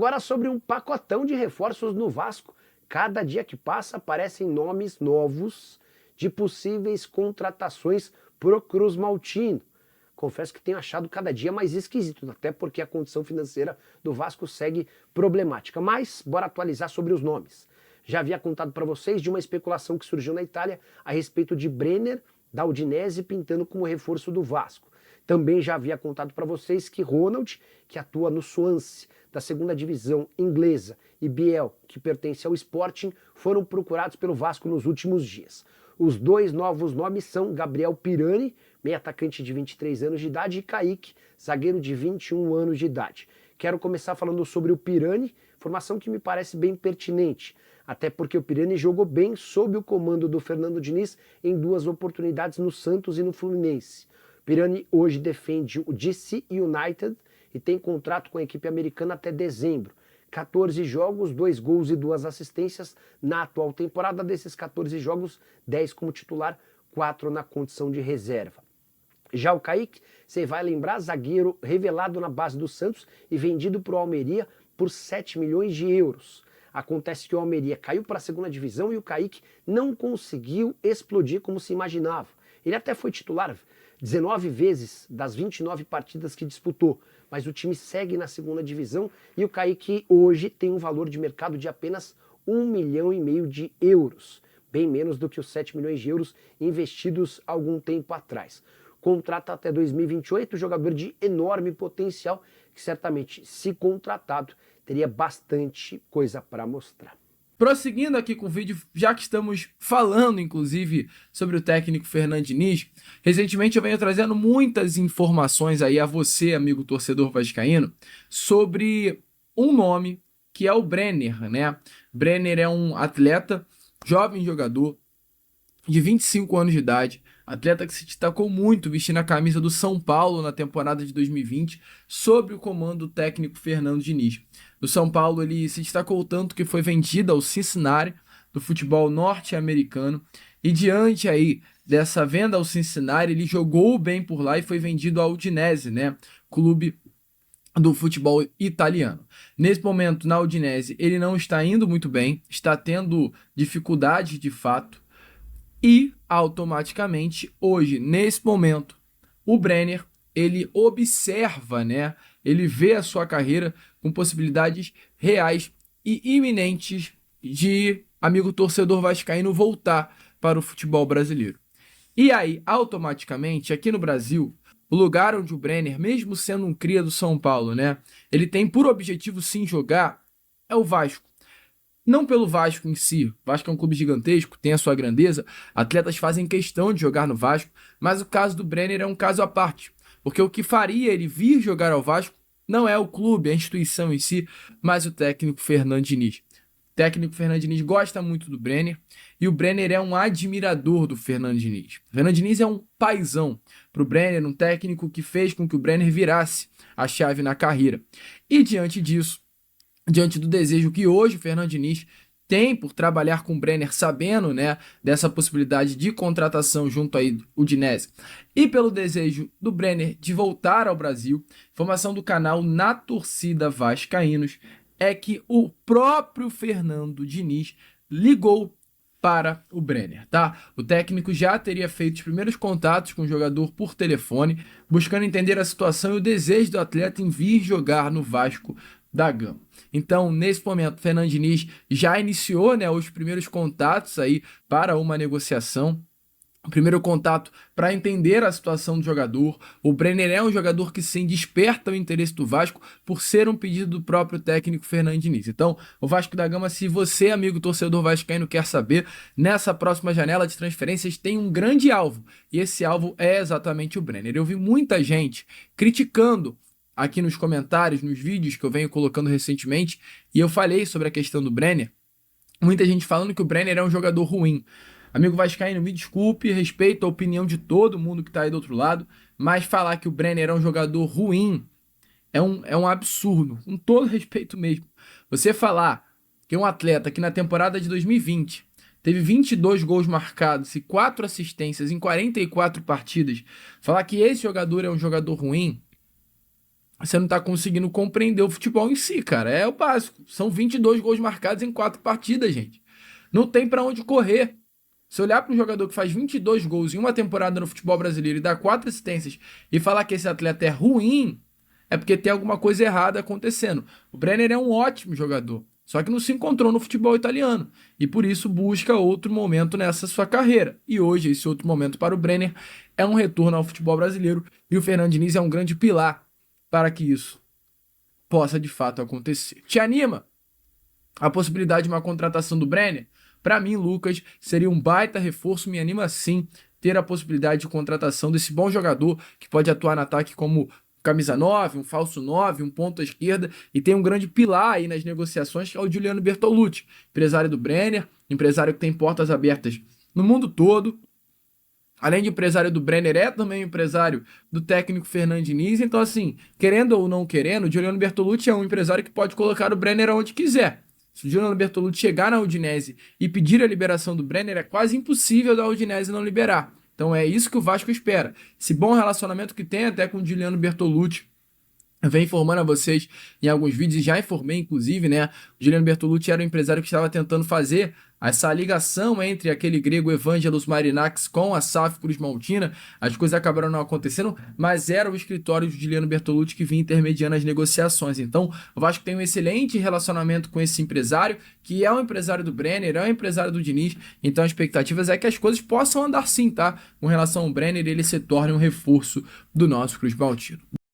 Agora sobre um pacotão de reforços no Vasco. Cada dia que passa aparecem nomes novos de possíveis contratações pro Cruz Maltino. Confesso que tenho achado cada dia mais esquisito, até porque a condição financeira do Vasco segue problemática. Mas bora atualizar sobre os nomes. Já havia contado para vocês de uma especulação que surgiu na Itália a respeito de Brenner, da Udinese, pintando como reforço do Vasco. Também já havia contado para vocês que Ronald, que atua no Swansea, da segunda divisão inglesa, e Biel, que pertence ao Sporting, foram procurados pelo Vasco nos últimos dias. Os dois novos nomes são Gabriel Pirani, meio atacante de 23 anos de idade, e Kaique, zagueiro de 21 anos de idade. Quero começar falando sobre o Pirani, informação que me parece bem pertinente, até porque o Pirani jogou bem sob o comando do Fernando Diniz em duas oportunidades no Santos e no Fluminense. Pirani hoje defende o DC United e tem contrato com a equipe americana até dezembro. 14 jogos, 2 gols e 2 assistências na atual temporada. Desses 14 jogos, 10 como titular, 4 na condição de reserva. Já o Kaique, você vai lembrar, zagueiro revelado na base do Santos e vendido para o Almeria por 7 milhões de euros. Acontece que o Almeria caiu para a segunda divisão e o Kaique não conseguiu explodir como se imaginava. Ele até foi titular 19 vezes das 29 partidas que disputou, mas o time segue na segunda divisão e o Kaique hoje tem um valor de mercado de apenas 1,5 milhão de euros, bem menos do que os 7 milhões de euros investidos algum tempo atrás. Contrata até 2028, jogador de enorme potencial que certamente, se contratado, teria bastante coisa para mostrar. Prosseguindo aqui com o vídeo, já que estamos falando, inclusive, sobre o técnico Fernando Diniz, recentemente eu venho trazendo muitas informações aí a você, amigo torcedor vascaíno, sobre um nome que é o Brenner, né? Brenner é um atleta, jovem jogador, de 25 anos de idade, atleta que se destacou muito vestindo a camisa do São Paulo na temporada de 2020, sob o comando do técnico Fernando Diniz. No São Paulo ele se destacou tanto que foi vendido ao Cincinnati, do futebol norte-americano, e diante aí dessa venda ao Cincinnati, ele jogou bem por lá e foi vendido ao Udinese, né, clube do futebol italiano. Nesse momento, na Udinese, ele não está indo muito bem, está tendo dificuldades de fato, e automaticamente, hoje, nesse momento, o Brenner, ele observa, né? Ele vê a sua carreira com possibilidades reais e iminentes de amigo torcedor vascaíno voltar para o futebol brasileiro. E aí, automaticamente, aqui no Brasil, o lugar onde o Brenner, mesmo sendo um cria do São Paulo, né? Ele tem por objetivo sim jogar, é o Vasco. Não pelo Vasco em si, o Vasco é um clube gigantesco, tem a sua grandeza, atletas fazem questão de jogar no Vasco, mas o caso do Brenner é um caso à parte, porque o que faria ele vir jogar ao Vasco não é o clube, a instituição em si, mas o técnico Fernando Diniz. O técnico Fernando Diniz gosta muito do Brenner e o Brenner é um admirador do Fernando Diniz. O Fernando Diniz é um paizão para o Brenner, um técnico que fez com que o Brenner virasse a chave na carreira. E diante disso, diante do desejo que hoje o Fernando Diniz tem por trabalhar com o Brenner, sabendo, né, dessa possibilidade de contratação junto aí do Udinese, e pelo desejo do Brenner de voltar ao Brasil, informação do canal Na Torcida Vascaínos, é que o próprio Fernando Diniz ligou para o Brenner, tá? O técnico já teria feito os primeiros contatos com o jogador por telefone, buscando entender a situação e o desejo do atleta em vir jogar no Vasco da Gama. Então, nesse momento, o Fernando Diniz já iniciou, né, os primeiros contatos aí para uma negociação. O primeiro contato para entender a situação do jogador. O Brenner é um jogador que sim desperta o interesse do Vasco por ser um pedido do próprio técnico Fernando Diniz. Então, o Vasco da Gama, se você, amigo torcedor vascaíno, quer saber, nessa próxima janela de transferências tem um grande alvo. E esse alvo é exatamente o Brenner. Eu vi muita gente criticando aqui nos comentários, nos vídeos que eu venho colocando recentemente, e eu falei sobre a questão do Brenner, muita gente falando que o Brenner é um jogador ruim. Amigo vascaíno, me desculpe, respeito a opinião de todo mundo que está aí do outro lado, mas falar que o Brenner é um jogador ruim é um absurdo, com todo respeito mesmo. Você falar que um atleta que na temporada de 2020 teve 22 gols marcados e 4 assistências em 44 partidas, falar que esse jogador é um jogador ruim, você não tá conseguindo compreender o futebol em si, cara. É o básico. São 22 gols marcados em 4 partidas, gente. Não tem pra onde correr. Se olhar para um jogador que faz 22 gols em uma temporada no futebol brasileiro e dá 4 assistências e falar que esse atleta é ruim, é porque tem alguma coisa errada acontecendo. O Brenner é um ótimo jogador, só que não se encontrou no futebol italiano e por isso busca outro momento nessa sua carreira. E hoje esse outro momento para o Brenner é um retorno ao futebol brasileiro e o Fernando Diniz é um grande pilar para que isso possa de fato acontecer. Te anima a possibilidade de uma contratação do Brenner? Para mim, Lucas, seria um baita reforço, me anima sim ter a possibilidade de contratação desse bom jogador que pode atuar no ataque como camisa 9, um falso 9, um ponta esquerda e tem um grande pilar aí nas negociações que é o Giuliano Bertolucci, empresário do Brenner, empresário que tem portas abertas no mundo todo. Além de empresário do Brenner, é também empresário do técnico Fernando Diniz. Então, assim, querendo ou não querendo, o Giuliano Bertolucci é um empresário que pode colocar o Brenner onde quiser. Se o Giuliano Bertolucci chegar na Udinese e pedir a liberação do Brenner, é quase impossível da Udinese não liberar. Então é isso que o Vasco espera. Esse bom relacionamento que tem até com o Giuliano Bertolucci. Eu venho informando a vocês em alguns vídeos, e já informei inclusive, né? O Giuliano Bertolucci era um empresário que estava tentando fazer essa ligação entre aquele grego Evangelos Marinakis com a SAF Cruz Maltina. As coisas acabaram não acontecendo, mas era o escritório de Giuliano Bertolucci que vinha intermediando as negociações. Então, o Vasco tem um excelente relacionamento com esse empresário, que é um empresário do Brenner, é um empresário do Diniz. Então, as expectativas é que as coisas possam andar sim, tá? Com relação ao Brenner, ele se torne um reforço do nosso Cruz Maltino.